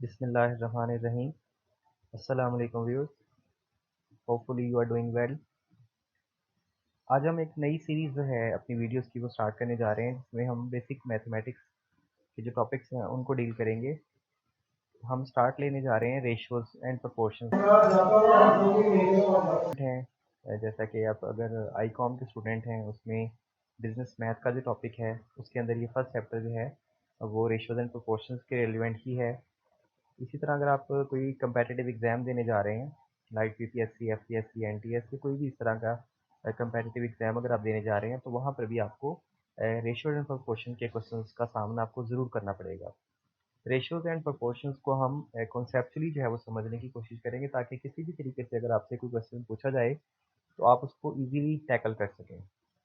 बिस्मिल्लाहिर्रहमानिर्रहीम। अस्सलाम वालेकुम viewers, hopefully you are doing well. आज हम एक नई सीरीज़ जो है अपनी वीडियोस की वो स्टार्ट करने जा रहे हैं, जिसमें हम बेसिक मैथमेटिक्स के जो टॉपिक्स हैं उनको डील करेंगे। हम स्टार्ट लेने जा रहे हैं रेशियोज एंड प्रोपोर्शंस हैं। जैसा कि आप अगर आईकॉम के स्टूडेंट हैं, उसमें बिजनेस मैथ का जो टॉपिक है उसके अंदर ये फर्स्ट चैप्टर जो है वो रेशियोज एंड प्रोपोर्शंस के रिलेवेंट ही है। इसी तरह अगर आप कोई कंपेटिटिव एग्ज़ाम देने जा रहे हैं, लाइक यूपीएससी, एफपीएससी, एनटीएससी, कोई भी इस तरह का कंपेटिटिव एग्ज़ाम अगर आप देने जा रहे हैं, तो वहाँ पर भी आपको रेशियोज एंड प्रोपोर्शन के क्वेश्चंस का सामना आपको ज़रूर करना पड़ेगा। रेशियोज एंड प्रोपोर्शंस को हम कॉन्सेप्चुअली जो है वो समझने की कोशिश करेंगे, ताकि किसी भी तरीके से अगर आपसे कोई क्वेश्चन पूछा जाए तो आप उसको ईजीली टैकल कर सकें।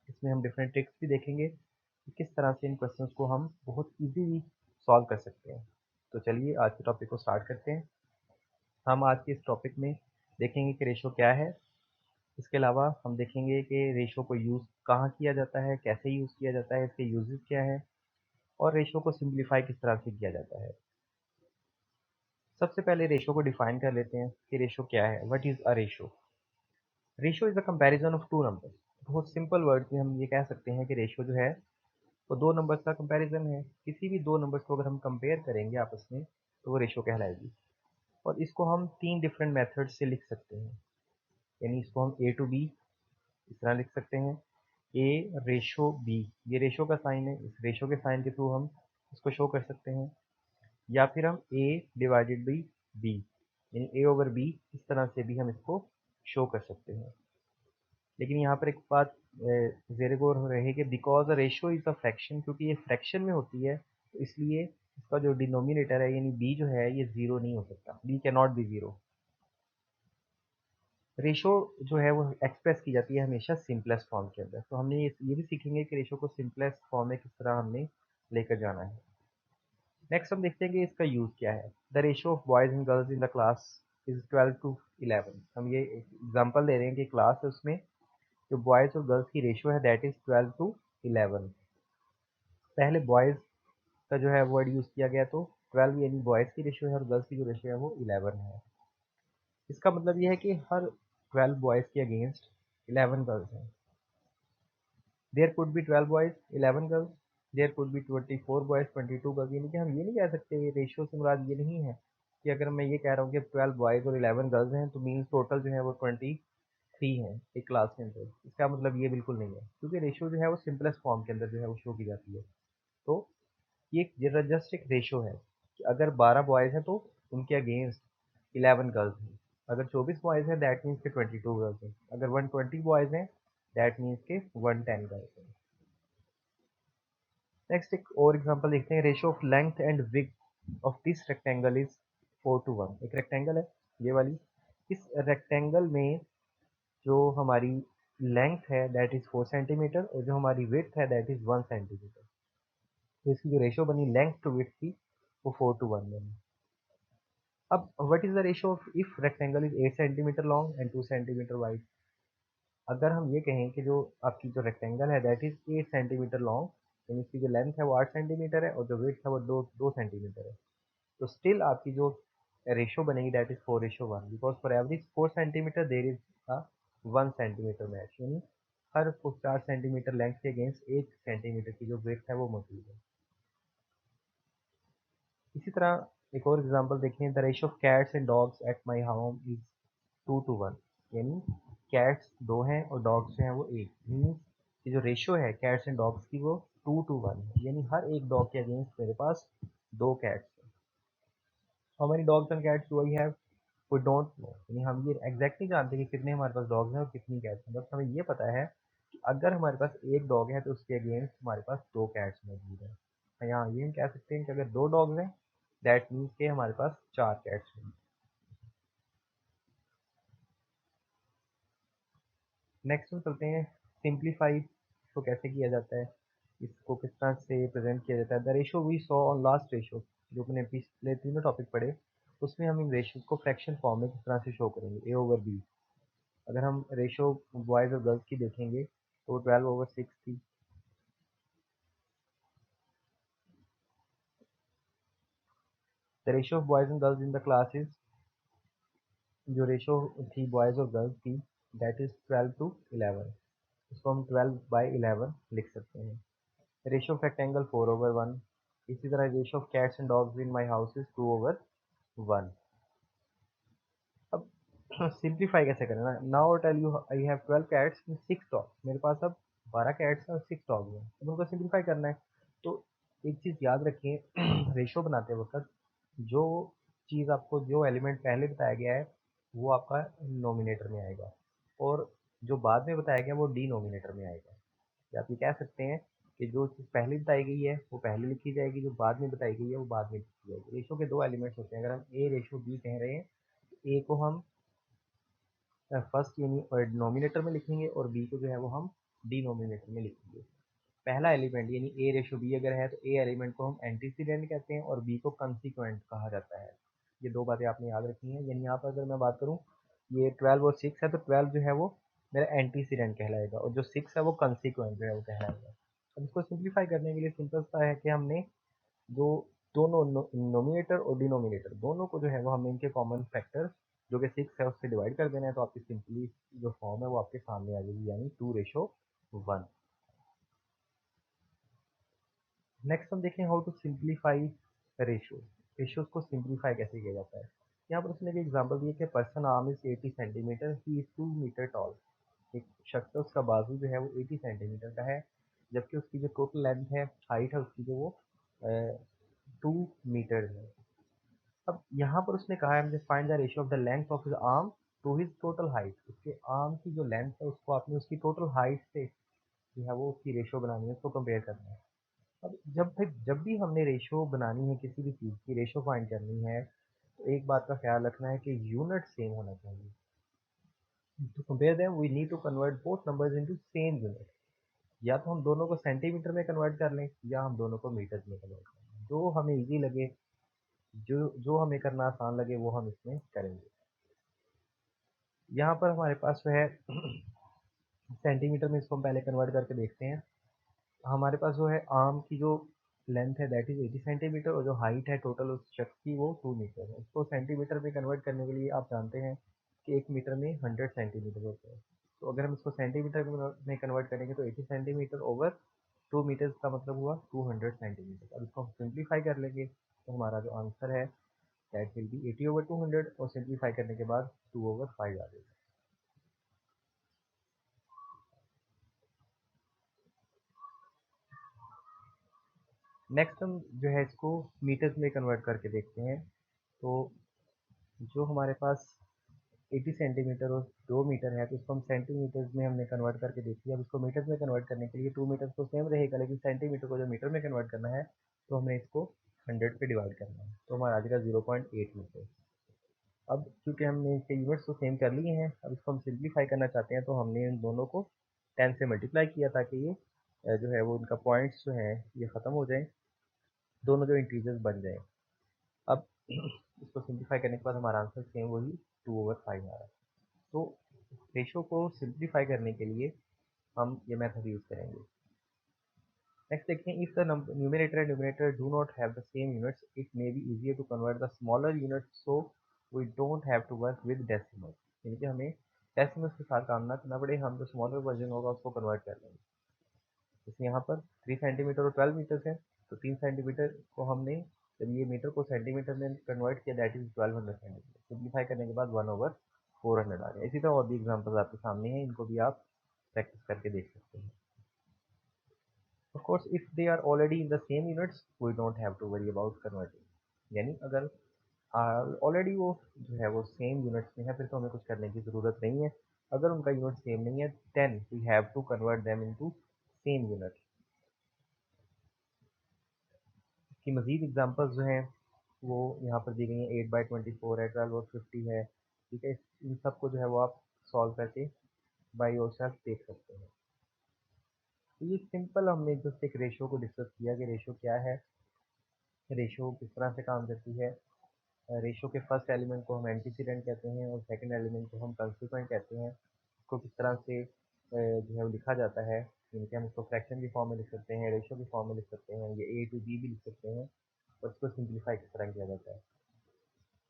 इसमें हम डिफरेंट ट्रिक्स भी देखेंगे कि किस तरह से इन क्वेश्चंस को हम बहुत ईजीली सॉल्व कर सकते हैं। तो चलिए आज के टॉपिक को स्टार्ट करते हैं। हम आज के इस टॉपिक में देखेंगे कि रेशो क्या है। इसके अलावा हम देखेंगे कि रेशो को यूज़ कहाँ किया जाता है, कैसे यूज़ किया जाता है, इसके यूजेस क्या है, और रेशो को सिंप्लीफाई किस तरह से किया जाता है। सबसे पहले रेशो को डिफाइन कर लेते हैं कि रेशो क्या है। What is a ratio? Ratio is a comparison of two numbers. बहुत सिंपल वर्ड में हम ये कह सकते हैं कि रेशो जो है वो दो नंबर्स का कंपैरिजन है। किसी भी दो नंबर्स को अगर हम कंपेयर करेंगे आपस में, तो वो रेशो कहलाएगी। और इसको हम तीन डिफरेंट मेथड से लिख सकते हैं। यानी इसको हम ए टू बी इस तरह लिख सकते हैं, ए रेशो बी, ये रेशो का साइन है, इस रेशो के साइन के थ्रू हम इसको शो कर सकते हैं। या फिर हम ए डिवाइडेड बाई बी, यानी ए ओवर बी, इस तरह से भी हम इसको शो कर सकते हैं। लेकिन यहाँ पर एक बात ज़ेर गौर रहे कि because a ratio is a fraction, क्योंकि ये फ्रैक्शन में होती है, तो इसलिए इसका जो डिनोमिनेटर है यानी बी जो है ये ज़ीरो नहीं हो सकता। B can not be zero. Ratio जो है वो एक्सप्रेस की जाती है हमेशा सिंपलेस्ट फॉर्म के अंदर। तो हमने ये भी सीखेंगे कि रेशो को सिंपलेस्ट फॉर्म में किस तरह हमने लेकर जाना है। नेक्स्ट हम देखते हैं कि इसका यूज़ क्या है। The ratio of boys and girls in the class is 12:11। हम ये एग्जांपल दे रहे हैं कि क्लास है, उसमें जो बॉयज़ और गर्ल्स की रेशो है दैट इज़ 12:11। पहले बॉयज़ का जो है वर्ड यूज़ किया गया, तो 12 यानी बॉयज़ की रेशो है और गर्ल्स की जो रेशो है वो 11 है। इसका मतलब ये है कि हर 12 बॉयज़ के अगेंस्ट 11 गर्ल्स हैं। There could be 12 boys 11 girls, there could be 24 boys 22 girls. यानी कि हम ये नहीं कह सकते, ये रेशियो से मुराद ये नहीं है कि अगर मैं ये कह रहा हूँ कि 12 बॉयज़ और 11 गर्ल्स हैं तो मीन्स टोटल जो है वो 23 हैं एक क्लास के अंदर। इसका मतलब ये बिल्कुल नहीं है, क्योंकि रेशियो जो है वो सिंपलेस्ट फॉर्म के अंदर जो है वो शो की जाती है। तो ये जस्ट एक रेशो है कि अगर 12 बॉयज़ हैं तो उनके अगेंस्ट 11 गर्ल्स हैं। अगर 24 बॉयज़ हैं दैट मीन्स के 22 गर्ल्स हैं। अगर 120 बॉयज़ हैं दैट मीन्स के 110 गर्ल्स हैं। नेक्स्ट एक और एग्जांपल देखते हैं। Ratio of length and width of this rectangle is 4:1। एक रेक्टेंगल है ये वाली, इस रेक्टेंगल में जो हमारी लेंथ है दैट इज 4 सेंटीमीटर और जो हमारी विड्थ है दैट इज 1 सेंटीमीटर। तो इसकी जो रेशियो बनी लेंथ टू विड्थ की वो 4:1 बनी। अब what is the ratio of if rectangle is 8 centimetre long and 2 centimetre wide? अगर हम ये कहें कि जो आपकी जो रेक्टेंगल है दैट इज 8 सेंटीमीटर लॉन्ग, यानी इसकी जो लेंथ है वो 8 सेंटीमीटर है और जो विड्थ है वो 2 सेंटीमीटर है, तो स्टिल आपकी जो रेशियो बनेगी that is 4:1, because for every 4 centimetre there is a 1 centimetre match. यानी हर 4 सेंटीमीटर लेंथ के अगेंस्ट 1 सेंटीमीटर की जो विड्थ है वो मौजूद है। इसी तरह एक और एग्जांपल देखें। The ratio of cats and dogs at my home is 2:1। यानी कैट्स 2 हैं और डॉग्स जो हैं वो 1। मीन्स कि जो रेशियो है कैट्स एंड डॉग्स की वो 2:1 है, यानी हर एक डॉग के अगेंस्ट मेरे पास 2 कैट्स हैं। How many dogs and cats do I have? We don't know, यानी हम ये एग्जैक्ट नहीं जानते कि कितने हमारे पास डॉग्स हैं और कितनी कैट्स हैं। बस हमें ये पता है कि अगर हमारे पास एक डॉग है तो उसके अगेंस्ट हमारे पास 2 कैट्स मौजूद हैं। यहाँ ये हम कह सकते हैं कि अगर 2 डॉग्स हैं दैट मीन्स के हमारे पास 4 कैट्स हैं। नेक्स्ट हम चलते हैं सिंप्लीफाई को कैसे किया जाता है, इसको किस तरह से प्रेजेंट किया जाता है। The ratio we saw on last ratio, जो मैंने पिछले तीनों टॉपिक पढ़े, उसमें हम इन रेशियोज को फ्रैक्शन फॉर्म में किस तरह से शो करेंगे, ए ओवर बी। अगर हम रेशो बॉयज़ और गर्ल्स की देखेंगे तो 12/6 थी। The ratio of boys and girls in the class is, जो रेशियो थी बॉयज़ और गर्ल्स की, दैट इज़ 12:11। इसको हम 12/11 लिख सकते हैं। Ratio of rectangle 4/1। इसी तरह ratio of cats and dogs in my house is 2/1। अब सिंप्लीफाई कैसे करें ना, now tell you I have 12 cats and 6 dogs. मेरे पास अब 12 कैट्स और 6 डॉग्स हैं, अब उनको सिंप्लीफाई करना है। तो एक चीज़ याद रखिए, रेशो बनाते वक्त जो चीज़ आपको, जो एलिमेंट पहले बताया गया है वो आपका नोमिनेटर में आएगा, और जो बाद में बताया गया वो डिनोमिनेटर में आएगा। या आप ये कह सकते हैं कि जो चीज़ पहले बताई गई है वो पहले लिखी जाएगी, जो बाद में बताई गई है वो बाद में लिखी जाएगी। रेशो के दो एलिमेंट्स होते हैं। अगर हम ए रेशो बी कह रहे हैं, तो ए को हम फर्स्ट यानी डिनोमिनेटर में लिखेंगे और बी को जो है वो हम डिनोमिनेटर में लिखेंगे। पहला एलिमेंट यानी ए रेशो बी अगर है तो ए एलिमेंट को हम एंटीसीडेंट कहते हैं और बी को कंसीक्वेंट कहा जाता है। ये दो बातें आपने याद रखनी है। यानी यहाँ पर अगर मैं बात करूँ, ये 12 और 6 है, तो 12 जो है वो मेरा एंटीसीडेंट कहलाएगा और जो 6 है वो कंसीक्वेंट जो है वो कहलाएगा। अब इसको सिंप्लीफाई करने के लिए सिंपल सा है कि हमने जो दोनों नोमिनेटर और डिनोमिनेटर दोनों को जो है वो हमने इनके कॉमन फैक्टर जो कि 6 है उससे डिवाइड कर देना है, तो आपकी सिंपली जो फॉर्म है वो आपके सामने आ जाएगी, यानी 2:1। नेक्स्ट हम देखें how to simplify ratio. Ratios को सिंप्लीफाई कैसे किया जाता है। यहाँ पर उसने एक एग्जांपल दिया कि person arm is 80 centimetre, he is 2 metre tall. एक शख्स है, उसका बाजू जो है वो 80 सेंटीमीटर का है, जबकि उसकी जो टोटल लेंथ है, हाइट है उसकी, जो वो 2 मीटर है। अब यहाँ पर उसने कहा है मुझे find the ratio of the length of his arm to his total height. उसके आर्म की जो लेंथ है उसको आपने उसकी टोटल हाइट से जो है वो उसकी रेशियो बनानी है, उसको कंपेयर करना है। अब जब भी हमने रेशियो बनानी है, किसी भी चीज़ की रेशियो फाइंड करनी है, तो एक बात का ख्याल रखना है कि यूनिट सेम होना चाहिए। To compare them we need to convert both numbers into same unit. या तो हम दोनों को सेंटीमीटर में कन्वर्ट कर लें या हम दोनों को मीटर में कन्वर्ट कर लें, जो हमें इजी लगे, जो जो हमें करना आसान लगे वो हम इसमें करेंगे। यहाँ पर हमारे पास जो है सेंटीमीटर में, इसको हम पहले कन्वर्ट करके देखते हैं। हमारे पास जो है आर्म की जो लेंथ है दैट इज 80 सेंटीमीटर और जो हाइट है टोटल उस शख्स की वो 2 मीटर है। इसको सेंटीमीटर में कन्वर्ट करने के लिए आप जानते हैं कि 1 मीटर में 100 सेंटीमीटर होते हैं। तो अगर हम इसको सेंटीमीटर में कन्वर्ट करेंगे तो 80 सेंटीमीटर ओवर 2 मीटर्स का मतलब हुआ 200 सेंटीमीटर। अब इसको हम सिंप्लीफाई कर लेंगे तो हमारा जो आंसर है दैट विल बी 80/200, और सिंप्लीफाई करने के बाद 2/5 आ जाएगा। नेक्स्ट हम जो है इसको मीटर्स में कन्वर्ट करके देखते हैं। तो जो हमारे पास 80 सेंटीमीटर और 2 मीटर है, तो इसको हम सेंटीमीटर्स में हमने कन्वर्ट करके देखी है। अब इसको मीटर्स में कन्वर्ट करने के लिए 2 मीटर्स तो सेम रहेगा, लेकिन सेंटीमीटर को जो मीटर में कन्वर्ट करना है तो हमें इसको 100 पे डिवाइड करना है, तो हमारा आ जाएगा 0.8 मीटर। अब क्योंकि हमने इसके यूनिट्स तो सेम कर लिए हैं, अब इसको हम सिंप्लीफाई करना चाहते हैं, तो हमने इन दोनों को 10 से मल्टीप्लाई किया ताकि ये जो है वो इनका पॉइंट्स जो हैं ये ख़त्म हो जाएं, दोनों जो इंटीजर्स बन जाएं। अब इसको सिंप्लीफाई करने के बाद हमारा आंसर सेम वही 2/5 आ रहा है। तो रेशो को सिंप्लीफाई करने के लिए हम ये मेथड यूज़ करेंगे। नेक्स्ट देखते हैं, if the numerator and denominator do not have the same units, it may be easier to convert the smaller unit, so we don't have to work with decimal. यानी कि हमें decimals के साथ काम ना करना पड़े, हम जो स्मॉलर वर्जन होगा उसको कन्वर्ट कर लेंगे। जैसे यहाँ पर 3 सेंटीमीटर और 12 मीटर्स है, तो 3 सेंटीमीटर को हमने जब ये मीटर को सेंटीमीटर में कन्वर्ट किया दैट इज 1200 सेंटीमीटर। सिंप्लीफाई करने के बाद 1/400 आ गया। इसी तरह और भी एग्जाम्पल्स आपके सामने हैं, इनको भी आप प्रैक्टिस करके देख सकते हैं। Of course, if they are already in the same units, we don't have to worry about converting. यानी अगर ऑलरेडी वो जो है वो सेम यूनिट्स में है, फिर तो हमें कुछ करने की ज़रूरत नहीं है। अगर उनका यूनिट सेम नहीं है, then we have to convert them into same unit. इसकी मज़ीद एग्जांपल्स जो हैं वो यहाँ पर दी गई हैं। 8/24 है, 12 और 50 है। ठीक है, इन सब को जो है वो आप सॉल्व करके बाई योर सेल्फ देख सकते हैं। तो ये सिंपल हमने जस्ट एक रेशियो को डिस्कस किया कि रेशियो क्या है, रेशियो किस तरह से काम करती है। रेशियो के फर्स्ट एलिमेंट को हम एंटीसीडेंट कहते हैं और सेकंड एलिमेंट को हम कंसिक्वेंट कहते हैं। इसको किस तरह से जो है वो लिखा जाता है, यानी कि हम इसको फ्रैक्शन की फॉर्म में लिख सकते हैं, रेशियो की फॉर्म में लिख सकते हैं, ये A to B भी लिख सकते हैं, और इसको सिंप्लीफाई किस तरह किया जाता है।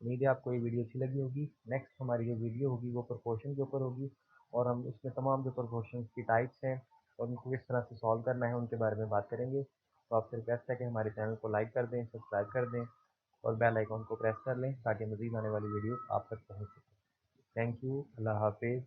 उम्मीद है आपको ये वीडियो अच्छी लगी होगी। नेक्स्ट हमारी जो वीडियो होगी वो प्रोपोर्शन के ऊपर होगी और हम उसमें तमाम जो प्रोपोर्शन की टाइप्स हैं और उनको किस तरह से सॉल्व करना है उनके बारे में बात करेंगे। तो आपसे रिक्वेस्ट है कि हमारे चैनल को लाइक कर दें, सब्सक्राइब कर दें और बेल आइकॉन को प्रेस कर लें ताकि मज़ीद आने वाली वीडियो आप तक पहुँच सके। Thank you. अल्लाह हाफिज़।